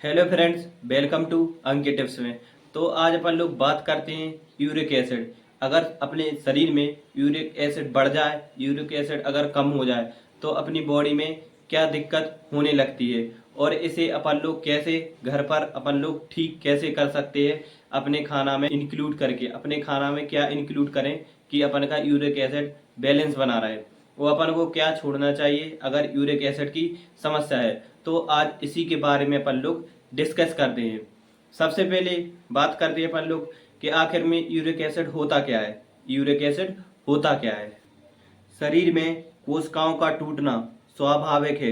Hello friends, welcome to Ankit tips में। तो आज अपन लोग बात करते हैं यूरिक एसिड। अगर अपने शरीर में यूरिक एसिड बढ़ जाए, यूरिक एसिड अगर कम हो जाए तो अपनी बॉडी में क्या दिक्कत होने लगती है और इसे अपन लोग कैसे घर पर अपन लोग ठीक कैसे कर सकते हैं। अपने खाना में इंक्लूड करके, अपने खाना में क्या इंक्लूड करें कि अपन का यूरिक एसिड बैलेंस बना रहे, वो अपन को क्या छोड़ना चाहिए अगर यूरिक एसिड की समस्या है। तो आज इसी के बारे में अपन लोग डिस्कस करते हैं। सबसे पहले बात करते हैं अपन लोग कि आखिर में यूरिक एसिड होता क्या है। यूरिक एसिड होता क्या है? शरीर में कोशिकाओं का टूटना स्वाभाविक है।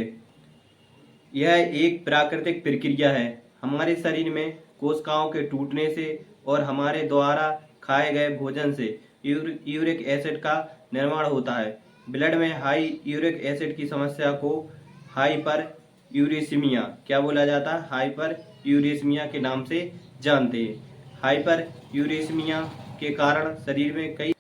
यह एक प्राकृतिक प्रक्रिया है। हमारे शरीर में कोशिकाओं के टूटने से और हमारे द्वारा खाए गए भोजन से यूरिक एसिड का निर्माण होता है। ब्लड में हाई यूरिक एसिड की समस्या को हाइपर यूरेसीमिया क्या बोला जाता है? हाइपर यूरेसीमिया के नाम से जानते हैं। हाइपर यूरेसीमिया के कारण शरीर में कई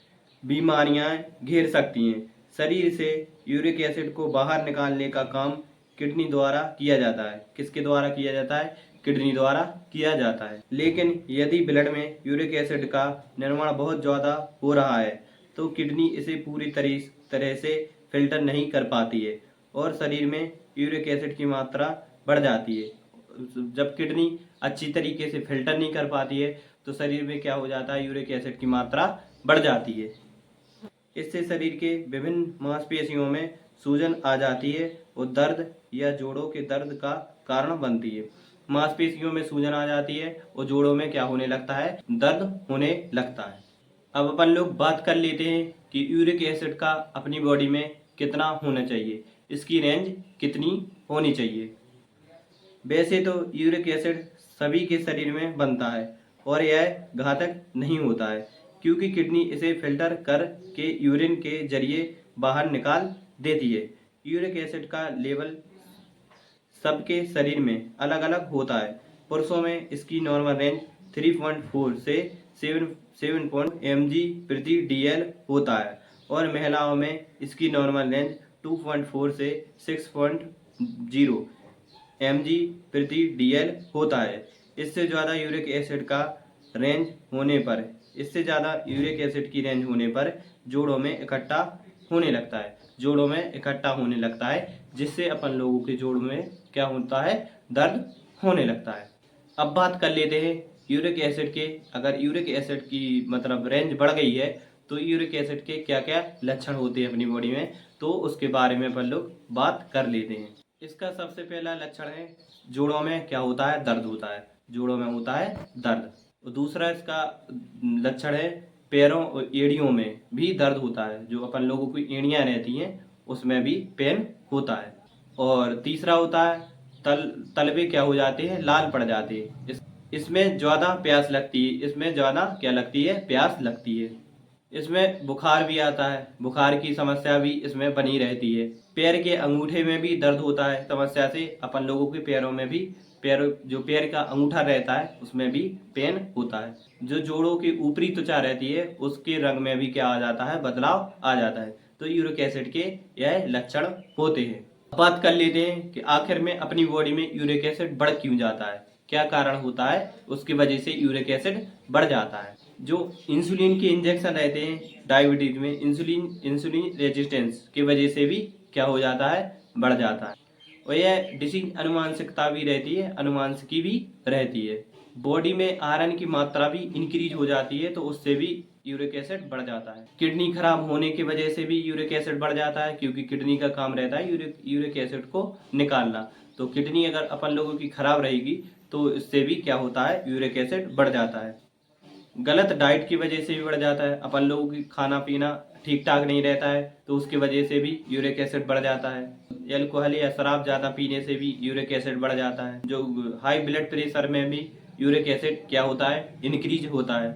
बीमारियां घेर सकती हैं। शरीर से यूरिक एसिड को बाहर निकालने का काम किडनी द्वारा किया जाता है। किसके द्वारा किया जाता है? किडनी द्वारा किया जाता है। लेकिन यदि ब्लड में यूरिक एसिड का निर्माण बहुत ज़्यादा हो रहा है तो किडनी इसे पूरी तरह से फिल्टर नहीं कर पाती है और शरीर में यूरिक एसिड की मात्रा बढ़ जाती है। जब किडनी अच्छी तरीके से फिल्टर नहीं कर पाती है तो शरीर में क्या हो जाता है? यूरिक एसिड की मात्रा बढ़ जाती है। इससे शरीर के विभिन्न मांसपेशियों में सूजन आ जाती है और दर्द या जोड़ों के दर्द का कारण बनती है। मांसपेशियों में सूजन आ जाती है और जोड़ों में क्या होने लगता है? दर्द होने लगता है। अब अपन लोग बात कर लेते हैं कि यूरिक एसिड का अपनी बॉडी में कितना होना चाहिए, इसकी रेंज कितनी होनी चाहिए। वैसे तो यूरिक एसिड सभी के शरीर में बनता है और यह घातक नहीं होता है क्योंकि किडनी इसे फिल्टर कर के यूरिन के जरिए बाहर निकाल देती है। यूरिक एसिड का लेवल सबके शरीर में अलग अलग होता है। पुरुषों में इसकी नॉर्मल रेंज 3.4 से 7 mg प्रति dl होता है और महिलाओं में इसकी नॉर्मल रेंज 2.4 से 6.0 mg प्रति dl होता है। इससे ज़्यादा यूरिक एसिड का रेंज होने पर इससे ज़्यादा यूरिक एसिड की रेंज होने पर जोड़ों में इकट्ठा होने लगता है। जोड़ों में इकट्ठा होने लगता है जिससे अपन लोगों के जोड़ों में क्या होता है? दर्द होने लगता है। अब बात कर लेते हैं यूरिक एसिड के। अगर यूरिक एसिड की मतलब रेंज बढ़ गई है तो यूरिक एसिड के क्या क्या लक्षण होते हैं अपनी बॉडी में, तो उसके बारे में अपन लोग बात कर लेते हैं। इसका सबसे पहला लक्षण है जोड़ों में क्या होता है? दर्द होता है। जोड़ों में होता है दर्द। और दूसरा इसका लक्षण है पैरों और एड़ियों में भी दर्द होता है। जो अपन लोगों की एड़ियां रहती हैं उसमें भी पेन होता है। और तीसरा होता है तलवे क्या हो जाते हैं? लाल पड़ जाते हैं। इसमें ज़्यादा प्यास लगती है। इसमें ज़्यादा क्या लगती है? प्यास लगती है। इसमें बुखार भी आता है। बुखार की समस्या भी इसमें बनी रहती है। पैर के अंगूठे में भी दर्द होता है समस्या से। अपन लोगों के पैरों में भी पैर का अंगूठा रहता है उसमें भी पेन होता है। जो जोड़ों की ऊपरी त्वचा रहती है उसके रंग में भी क्या आ जाता है? बदलाव आ जाता है। तो यूरिक एसिड के यह लक्षण होते हैं। बात कर लेते हैं कि आखिर में अपनी बॉडी में यूरिक एसिड बढ़ क्यों जाता है, क्या कारण होता है उसकी वजह से यूरिक एसिड बढ़ जाता है। जो इंसुलिन के इंजेक्शन रहते हैं डायबिटीज में, इंसुलिन रेजिस्टेंस की वजह से भी क्या हो जाता है? बढ़ जाता है। और यह डिसीज अनुवांशिकता भी रहती है, अनुवांशिकी भी रहती है। बॉडी में आयरन की मात्रा भी इंक्रीज हो जाती है तो उससे भी यूरिक एसिड बढ़ जाता है। किडनी खराब होने की वजह से भी यूरिक एसिड बढ़ जाता है क्योंकि किडनी का काम रहता है यूरिक एसिड को निकालना। तो किडनी अगर अपन लोगों की खराब रहेगी तो इससे भी क्या होता है? यूरिक एसिड बढ़ जाता है। गलत डाइट की वजह से भी बढ़ जाता है। अपन लोगों की खाना पीना ठीक ठाक नहीं रहता है तो उसकी वजह से भी यूरिक एसिड बढ़ जाता है। अल्कोहल या शराब ज़्यादा पीने से भी यूरिक एसिड बढ़ जाता है। जो हाई ब्लड प्रेशर में भी यूरिक एसिड क्या होता है? इंक्रीज होता है।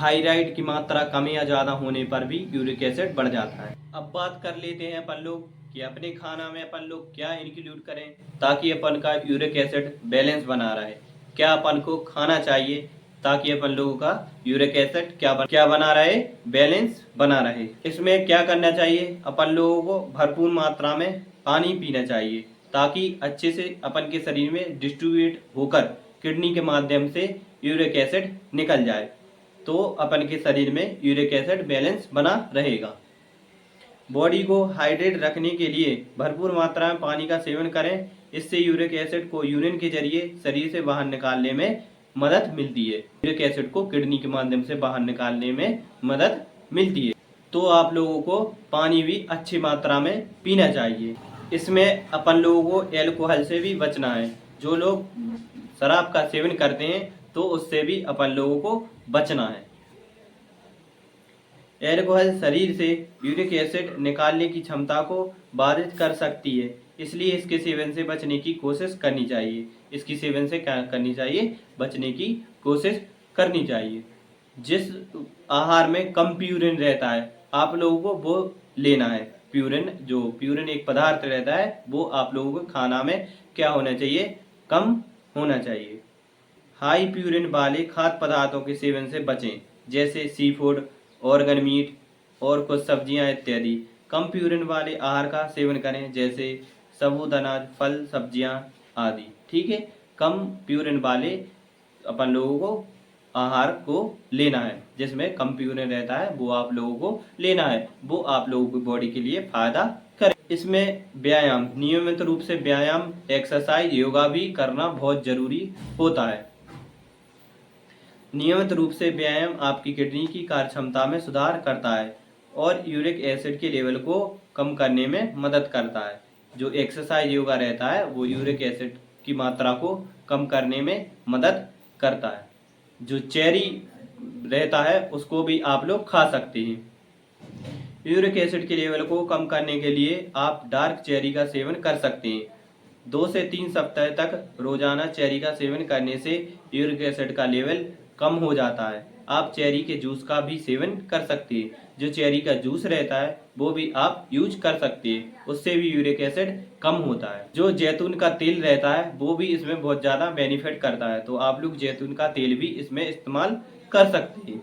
थायराइड की मात्रा कम या ज़्यादा होने पर भी यूरिक एसिड बढ़ जाता है। अब बात कर लेते हैं अपन लोग कि अपने खाना में अपन लोग क्या इंक्लूड करें ताकि अपन का यूरिक एसिड बैलेंस बना रहे। क्या अपन को खाना चाहिए ताकि अपन लोगों का यूरिक एसिड क्या बना रहे? बैलेंस बना रहे। इसमें क्या करना चाहिए? अपन लोगों को भरपूर मात्रा में पानी पीना चाहिए। ताकि अच्छे से अपन के शरीर में डिस्ट्रीब्यूट होकर किडनी के माध्यम से यूरिक एसिड निकल जाए, तो अपन के शरीर में यूरिक एसिड बैलेंस बना रहेगा। बॉडी को हाइड्रेट रखने के लिए भरपूर मात्रा में पानी का सेवन करें। इससे यूरिक एसिड को यूरिन के जरिए शरीर से बाहर निकालने में मदद मिलती है। यूरिक एसिड को किडनी के माध्यम से बाहर निकालने में मदद मिलती है। तो आप लोगों को पानी भी अच्छी मात्रा में पीना चाहिए। इसमें अपन लोगों को एल्कोहल से भी बचना है। जो लोग शराब का सेवन करते हैं तो उससे भी अपन लोगों को बचना है। एल्कोहल शरीर से यूरिक एसिड निकालने की क्षमता को बाधित कर सकती है, इसलिए इसके सेवन से बचने की कोशिश करनी चाहिए। इसकी सेवन से क्या करनी चाहिए? बचने की कोशिश करनी चाहिए। जिस आहार में कम प्यूरिन रहता है आप लोगों को वो लेना है। प्यूरिन एक पदार्थ रहता है, वो आप लोगों को खाना में क्या होना चाहिए? कम होना चाहिए। हाई प्यूरिन वाले खाद्य पदार्थों के सेवन से बचें, जैसे सी फूड, ऑर्गन मीट और कुछ सब्जियां इत्यादि। कम प्यूरिन वाले आहार का सेवन करें, जैसे सबूत अनाज, फल, सब्जियां आदि। ठीक है, कम प्यूरिन वाले अपन लोगों को आहार को लेना है। जिसमें कम प्यूरिन रहता है वो आप लोगों को लेना है, वो आप लोगों की बॉडी के लिए फायदा करे। इसमें व्यायाम, नियमित रूप से व्यायाम, एक्सरसाइज, योगा भी करना बहुत जरूरी होता है। नियमित रूप से व्यायाम आपकी किडनी की कार्य क्षमता में सुधार करता है और यूरिक एसिड के लेवल को कम करने में मदद करता है। जो एक्सरसाइज, योगा रहता है वो यूरिक एसिड की मात्रा को कम करने में मदद करता है। जो चेरी रहता है उसको भी आप लोग खा सकते हैं। यूरिक एसिड के लेवल को कम करने के लिए आप डार्क चेरी का सेवन कर सकते हैं। 2 से 3 सप्ताह तक रोजाना चेरी का सेवन करने से यूरिक एसिड का लेवल कम हो जाता है। आप चेरी के जूस का भी सेवन कर सकते हैं। जो चेरी का जूस रहता है वो भी आप यूज कर सकते हैं, उससे भी यूरिक एसिड कम होता है। जो जैतून का तेल रहता है वो भी इसमें बहुत ज़्यादा बेनिफिट करता है, तो आप लोग जैतून का तेल भी इसमें इस्तेमाल कर सकते हैं।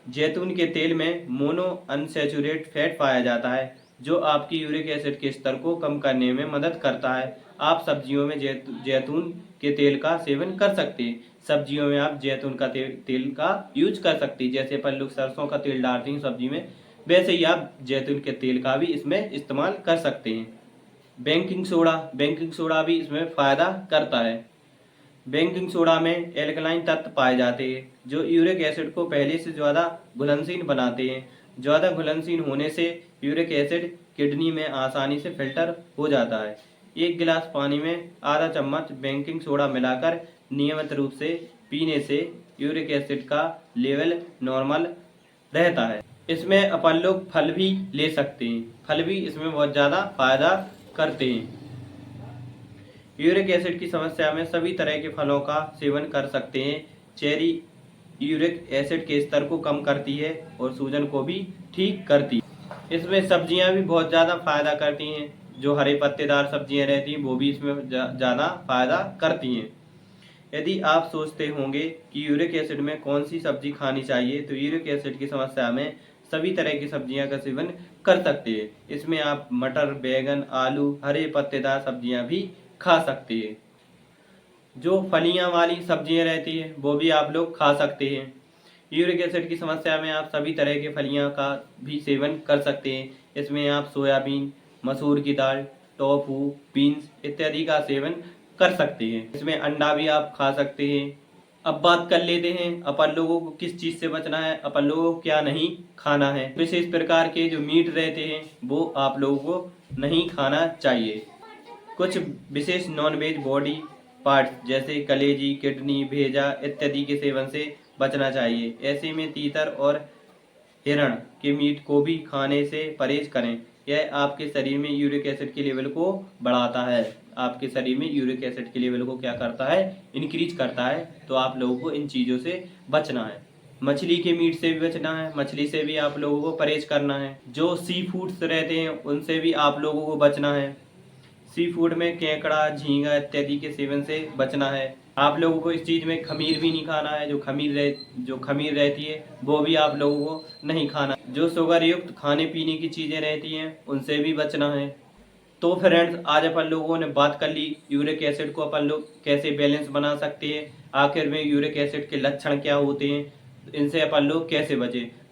जैतून के तेल में मोनो अनसैचुरेट फैट पाया जाता है, जो आपकी यूरिक एसिड के स्तर को कम करने में मदद करता है। आप सब्जियों में जैतून के तेल का सेवन कर सकते हैं। सब्जियों में आप जैतून का तेल का यूज कर सकते हैं। जैसे अपन लोग सरसों का तेल डालते हैं सब्जी में, वैसे ही आप जैतून के तेल का भी इसमें इस्तेमाल कर सकते हैं। बेकिंग सोडा भी इसमें फायदा करता है। बेकिंग सोडा में एल्कलाइन तत्व पाए जाते हैं, जो यूरिक एसिड को पहले से ज़्यादा घुलनशील बनाते हैं। ज़्यादा घुलनशील होने से यूरिक एसिड किडनी में आसानी से फिल्टर हो जाता है। 1 गिलास पानी में आधा चम्मच बेकिंग सोडा मिलाकर नियमित रूप से पीने से यूरिक एसिड का लेवल नॉर्मल रहता है। इसमें अपन लोग फल भी ले सकते हैं। फल भी इसमें बहुत ज़्यादा फायदा करते हैं। यूरिक एसिड की समस्या में सभी तरह के फलों का सेवन कर सकते हैं। चेरी यूरिक एसिड के स्तर को कम करती है और सूजन को भी ठीक करती है। इसमें सब्जियां भी बहुत ज़्यादा फायदा करती हैं। जो हरे पत्तेदार सब्जियां रहती हैं वो भी इसमें ज़्यादा फायदा करती हैं। यदि आप सोचते होंगे कि यूरिक एसिड में कौन सी सब्जी खानी चाहिए, तो यूरिक एसिड की समस्या में सभी तरह की सब्जियां का सेवन कर सकते हैं। इसमें आप मटर, बैगन, आलू, हरे पत्तेदार सब्जियां भी खा सकते हैं। जो फलियां वाली सब्जियां रहती हैं वो भी आप लोग खा सकते हैं। यूरिक एसिड की समस्या में आप सभी तरह के फलियां का भी सेवन कर सकते हैं। इसमें आप सोयाबीन, मसूर की दाल, टोफू, बीन्स इत्यादि का सेवन कर सकते हैं। इसमें अंडा भी आप खा सकते हैं। अब बात कर लेते हैं अपन लोगों को किस चीज़ से बचना है, अपन लोगों को क्या नहीं खाना है। विशेष प्रकार के जो मीट रहते हैं वो आप लोगों को नहीं खाना चाहिए। कुछ विशेष नॉनवेज बॉडी पार्ट्स जैसे कलेजी, किडनी, भेजा इत्यादि के सेवन से बचना चाहिए। ऐसे में तीतर और हिरण के मीट को भी खाने से परहेज करें। यह आपके शरीर में यूरिक एसिड के लेवल को बढ़ाता है। आपके शरीर में यूरिक एसिड के लेवल को क्या करता है? इंक्रीज करता है। तो आप लोगों को इन चीज़ों से बचना है। मछली के मीट से भी बचना है, मछली से भी आप लोगों को परहेज करना है। जो सी फूड्स रहते हैं उनसे भी आप लोगों को बचना है। सी फूड में केकड़ा, झींगा इत्यादि के सेवन से बचना है। आप लोगों को इस चीज़ में खमीर भी नहीं खाना है। जो खमीर रहती है वो भी आप लोगों को नहीं खाना। जो शुगर युक्त खाने पीने की चीज़ें रहती हैं उनसे भी बचना है। तो फ्रेंड्स आज अपन लोगों ने बात कर ली यूरिक एसिड को अपन लोग कैसे बैलेंस बना सकते हैं, आखिर में यूरिक एसिड के लक्षण क्या होते हैं, इनसे अपन लोग कैसे बचें।